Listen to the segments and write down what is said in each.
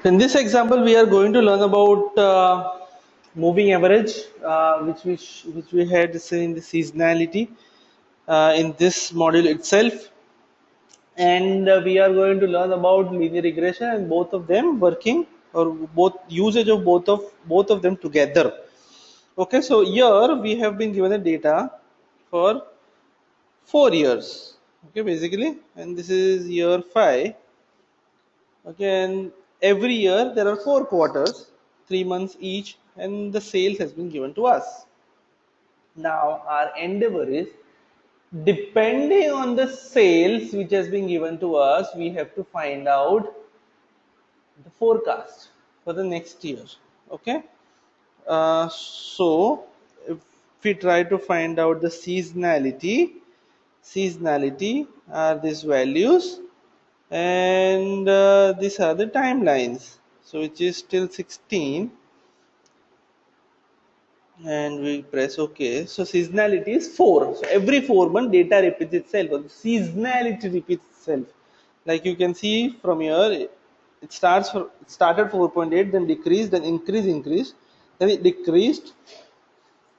In this example, we are going to learn about moving average, which we had seen the seasonality in this module itself, and we are going to learn about linear regression and both of them working or both usage of both of them together. Okay, so here we have been given the data for 4 years. Okay, basically, and this is year 5. Okay, and every year there are 4 quarters, 3 months each, and the sales has been given to us. Now, our endeavor is, depending on the sales which has been given to us, we have to find out the forecast for the next year. Okay, so if we try to find out the seasonality are these values, and these are the timelines, so which is till 16, and we press OK. So seasonality is 4, so every 4 month data repeats itself, or seasonality repeats itself. Like you can see from here, it started 4.8, then decreased, then increased, then it decreased,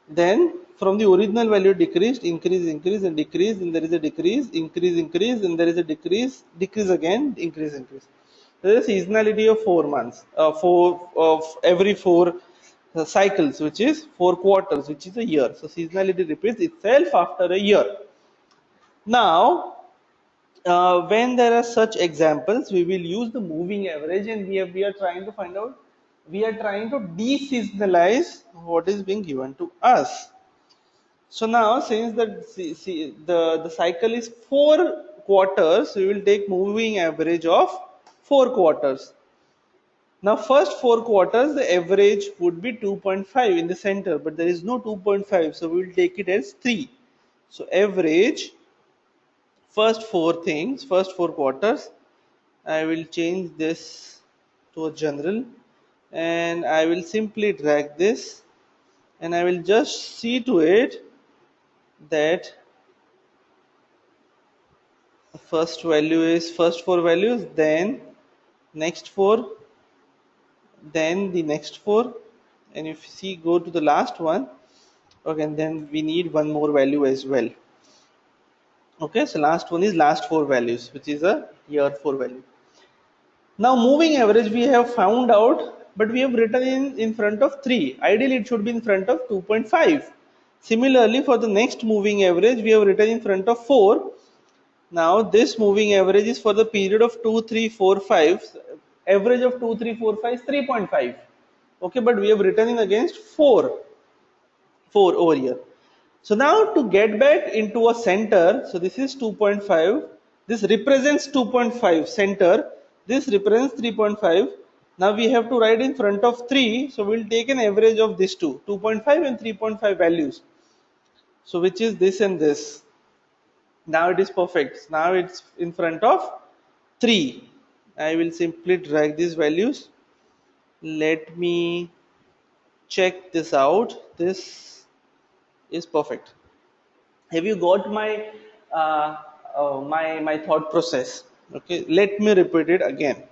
then from the original value decreased, increase and decrease, and there is a decrease, increase, and there is a decrease again, increase. There is a seasonality of 4 months, four of every four cycles, which is 4 quarters, which is a year. So seasonality repeats itself after a year. Now, when there are such examples, we will use the moving average, and we are trying to find out, we are trying to deseasonalize what is being given to us. So now, since the cycle is 4 quarters, we will take moving average of 4 quarters. Now, first 4 quarters, the average would be 2.5 in the center, but there is no 2.5, so we will take it as 3. So average first 4 quarters. I will change this to a general, and I will simply drag this, and I will just see to it that first value is first 4 values, then next 4, then the next 4, and if you see, go to the last one. Okay, and then we need one more value as well. Okay, so last one is last 4 values, which is a year 4 value. Now moving average we have found out, but we have written in front of 3. Ideally it should be in front of 2.5. Similarly, for the next moving average we have written in front of 4. Now this moving average is for the period of 2, 3, 4, 5. Average of 2, 3, 4, 5 is 3.5. Okay, but we have written in against 4 over here. So now to get back into a center, so this is 2.5, this represents 2.5 center, this represents 3.5. Now we have to write in front of 3, so we'll take an average of these two, 2.5 and 3.5 values. So which is this and this. Now it is perfect. Now it's in front of 3. I will simply drag these values. Let me check this out. This is perfect. Have you got my my thought process? Okay, let me repeat it again.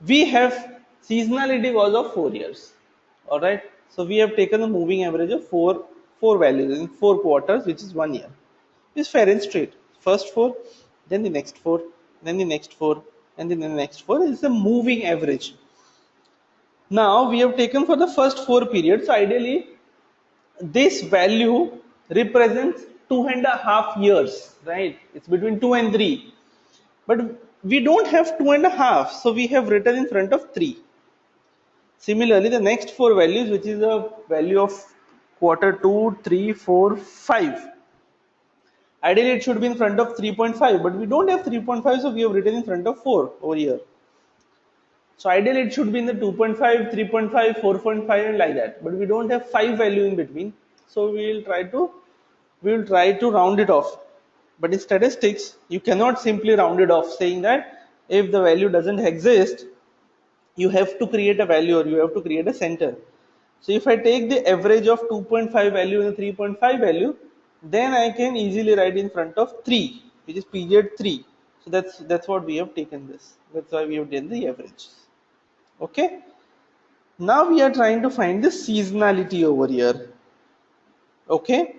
We have seasonality was of 4 years. All right, so we have taken a moving average of four values in 4 quarters, which is 1 year. It's fair and straight. First 4, then the next 4, then the next 4, and then the next 4 is the moving average. Now we have taken for the first 4 periods. So ideally, this value represents 2.5 years, right? It's between 2 and 3, but we don't have 2.5, so we have written in front of 3. Similarly, the next 4 values, which is a value of quarter 2, 3, 4, 5, ideally it should be in front of 3.5, but we don't have 3.5, so we have written in front of 4 over here. So ideally it should be in the 2.5, 3.5, 4.5, and like that, but we don't have 5 value in between, so we will try to round it off. But in statistics, you cannot simply round it off, saying that if the value doesn't exist, you have to create a value or you have to create a center. So if I take the average of 2.5 value and the 3.5 value, then I can easily write in front of 3, which is period 3. So that's what we have taken this. That's why we have done the average. Okay. Now we are trying to find the seasonality over here. Okay.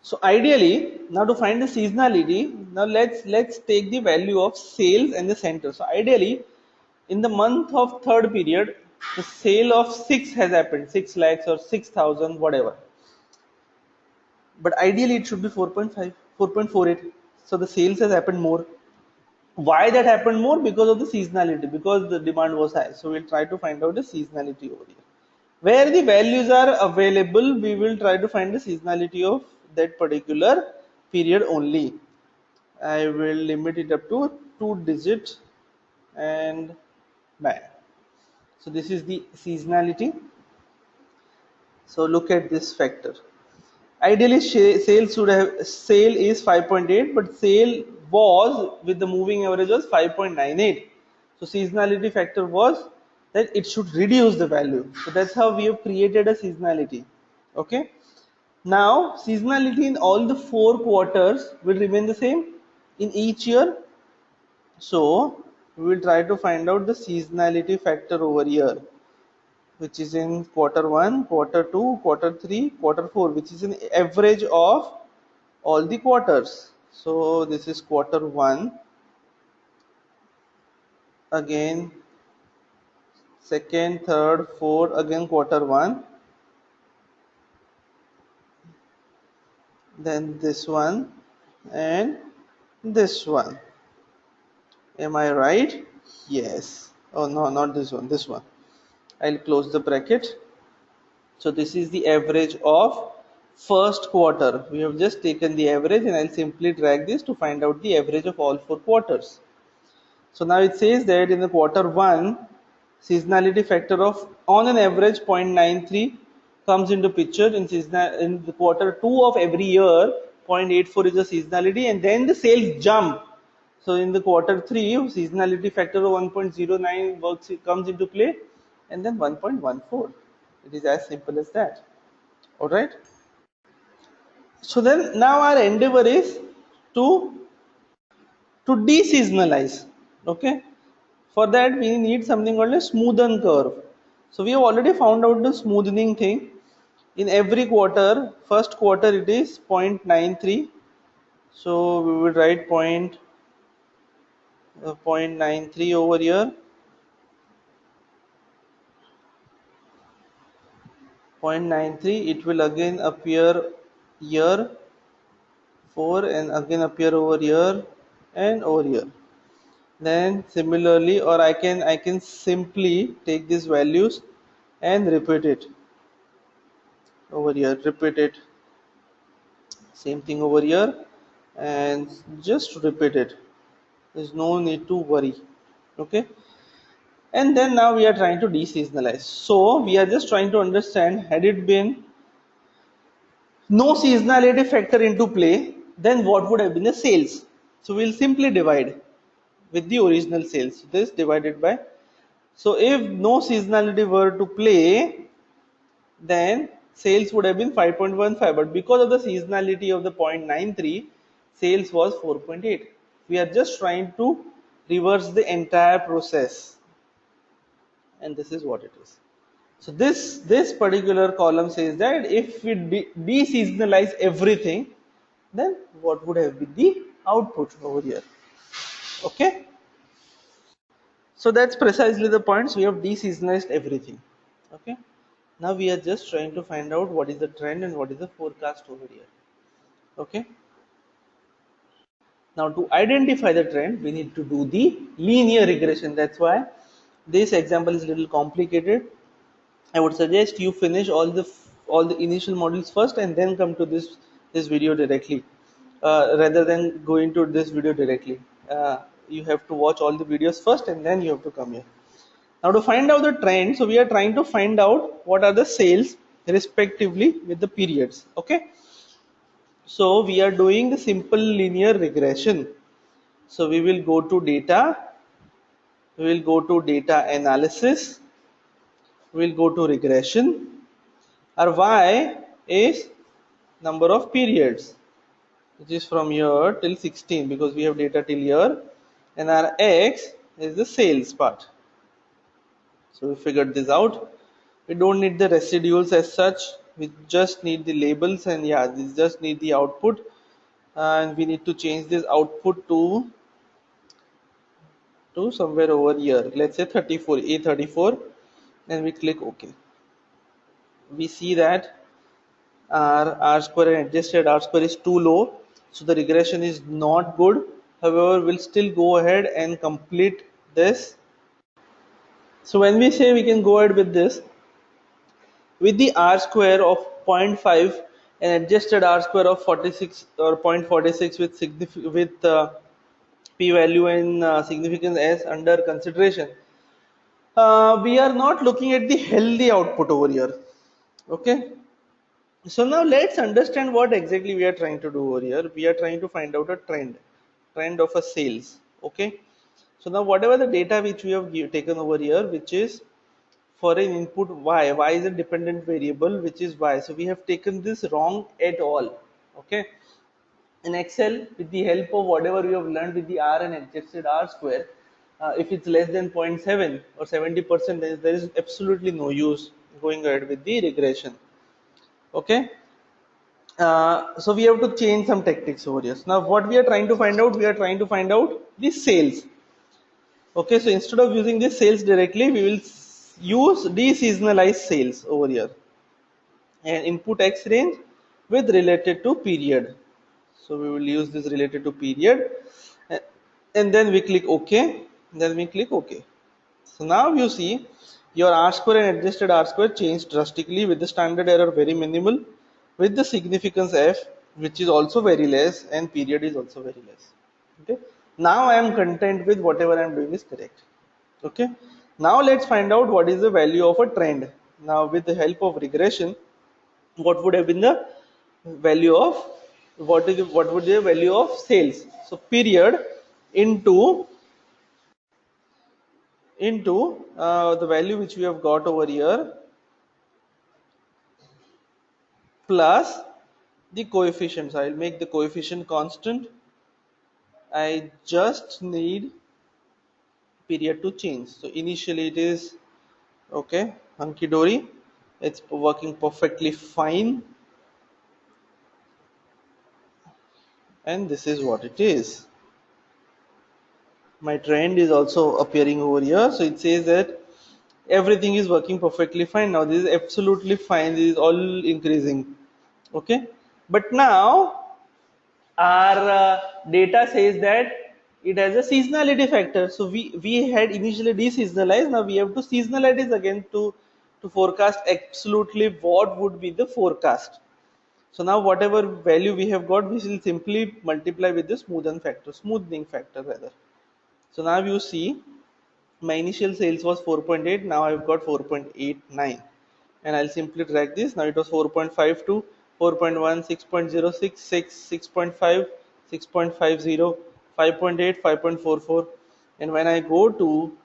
So ideally, now to find the seasonality, now let's take the value of sales and the center. So ideally, in the month of third period, the sale of 6 has happened, 6 lakhs or 6,000, whatever. But ideally, it should be 4.5, 4.48. So the sales has happened more. Why that happened more? Because of the seasonality, because the demand was high. So we'll try to find out the seasonality over here. Where the values are available, we will try to find the seasonality of that particular period only. I will limit it up to 2 digit and bang. So this is the seasonality. So look at this factor. Ideally, sale should have, sale is 5.8, but sale was with the moving average was 5.98. So seasonality factor was that it should reduce the value. So that's how we have created a seasonality. Okay. Now seasonality in all the 4 quarters will remain the same in each year. So we will try to find out the seasonality factor over here, which is in quarter 1, quarter 2, quarter 3, quarter 4, which is an average of all the quarters. So this is quarter 1, again second, third, fourth, again quarter 1, then this one and this one. Am I right? Yes. Oh no, not this one, this one. I'll close the bracket. So this is the average of first quarter. We have just taken the average and I'll simply drag this to find out the average of all 4 quarters. So now it says that in the quarter 1, seasonality factor of on an average 0.93 comes into picture. In the quarter 2 of every year, 0.84 is the seasonality, and then the sales jump. So in the quarter 3, seasonality factor of 1.09 comes into play, and then 1.14. It is as simple as that. All right. So then now our endeavor is to deseasonalize. Okay. For that we need something called a smoothen curve. So we have already found out the smoothing thing. In every quarter, first quarter it is 0.93. So we will write 0.93 over here. 0.93, it will again appear here 4 and again appear over here and over here. Then similarly, or I can simply take these values and repeat it over here, repeat it, same thing over here, and just repeat it. There's no need to worry. Okay. And then now we are trying to deseasonalize. So we are just trying to understand, had it been no seasonality factor into play, then what would have been the sales? So we'll simply divide with the original sales. This divided by, so if no seasonality were to play, then sales would have been 5.15, but because of the seasonality of the 0.93, sales was 4.8. We are just trying to reverse the entire process, and this is what it is. So this particular column says that if we deseasonalize everything, then what would have been the output over here? Okay. So that's precisely the points. We have deseasonalized everything. Okay. Now we are just trying to find out what is the trend and what is the forecast over here. Okay. Now to identify the trend, we need to do the linear regression. That's why this example is a little complicated. I would suggest you finish all the initial modules first and then come to this video directly, rather than going to this video directly. You have to watch all the videos first and then you have to come here. Now to find out the trend, so we are trying to find out what are the sales respectively with the periods. Okay. So we are doing the simple linear regression. So we will go to data, we will go to data analysis, we will go to regression. Our y is number of periods, which is from here till 16 because we have data till here, and our x is the sales part. So we figured this out. We don't need the residuals as such. We just need the labels, and yeah, this just need the output, and we need to change this output to somewhere over here. Let's say 34, A34, and we click OK. We see that our R square and adjusted R square is too low, so the regression is not good. However, we'll still go ahead and complete this. So when we say we can go ahead with this, with the R square of 0.5 and adjusted R square of 46 or 0.46 with p value and significance as under consideration, we are not looking at the healthy output over here. Okay, so now let's understand what exactly we are trying to do over here. We are trying to find out a trend of a sales. Okay, so now whatever the data which we have taken over here, which is for an input y is a dependent variable, which is y, so we have taken this wrong at all. Okay, in Excel, with the help of whatever we have learned with the R and adjusted R square, if it's less than 0.7 or 70%, there is absolutely no use going ahead with the regression. Okay, so we have to change some tactics over here. Now what we are trying to find out, we are trying to find out the sales. Okay, so instead of using this sales directly, we will use deseasonalized sales over here and input X range with related to period. So we will use this related to period, and then we click OK. Then we click OK. So now you see your R square and adjusted R square changed drastically, with the standard error very minimal, with the significance F, which is also very less, and period is also very less. Okay, now I am content with whatever I am doing is correct. Okay, now let's find out what is the value of a trend. Now with the help of regression, what would have been the value of what would be the value of sales? So period into the value which we have got over here plus the coefficients. I'll make the coefficient constant. I just need period to change. So initially it is okay, hunky dory, it's working perfectly fine, and this is what it is. My trend is also appearing over here, so it says that everything is working perfectly fine. Now this is absolutely fine, this is all increasing. Okay, but now our data says that it has a seasonality factor. So we had initially deseasonalized, now we have to seasonalize this again to forecast absolutely what would be the forecast. So now whatever value we have got, we will simply multiply with the smoothing factor rather. So now you see my initial sales was 4.8, now I've got 4.89, and I'll simply drag this. Now it was 4.52, 4.1, 6.06, 6.5, 6.50, 5.8, 5.44, and when I go to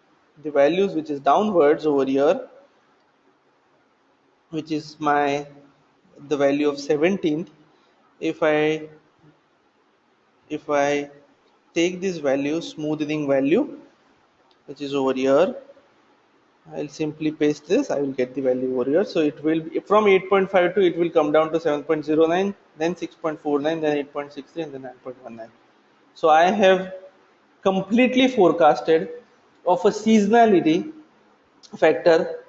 the values which is downwards over here, which is the value of 17th, if I take this value, smoothing value, which is over here, I'll simply paste this, I will get the value over here. So it will be from 8.52, it will come down to 7.09, then 6.49, then 8.63, and then 9.19. So I have completely forecasted of a seasonality factor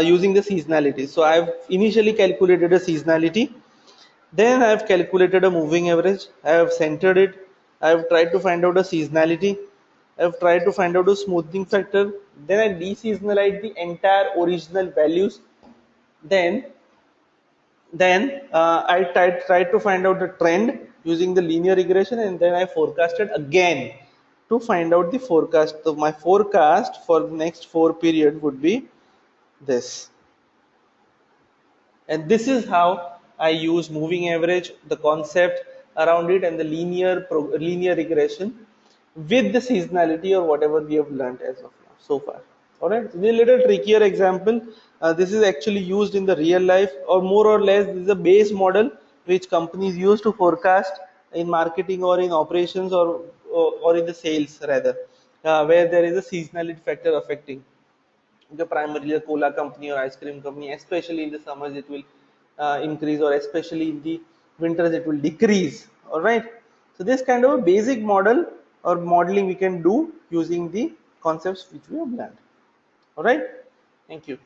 using the seasonality. So I've initially calculated a seasonality, then I have calculated a moving average, I have centered it, I have tried to find out a seasonality, I have tried to find out a smoothing factor, then I deseasonalize the entire original values, then I tried to find out the trend using the linear regression, and then I forecasted again to find out the forecast. So my forecast for the next 4 period would be this. And this is how I use moving average, the concept around it, and the linear regression with the seasonality or whatever we have learned as of now so far. All right, so a little trickier example. This is actually used in the real life, or more or less this is a base model which companies use to forecast in marketing or in operations, or in the sales rather, where there is a seasonality factor affecting. the primarily a cola company or ice cream company, especially in the summers it will increase, or especially in the winters it will decrease. All right, so this kind of a basic model or modeling we can do using the concepts which we have learned. All right, thank you.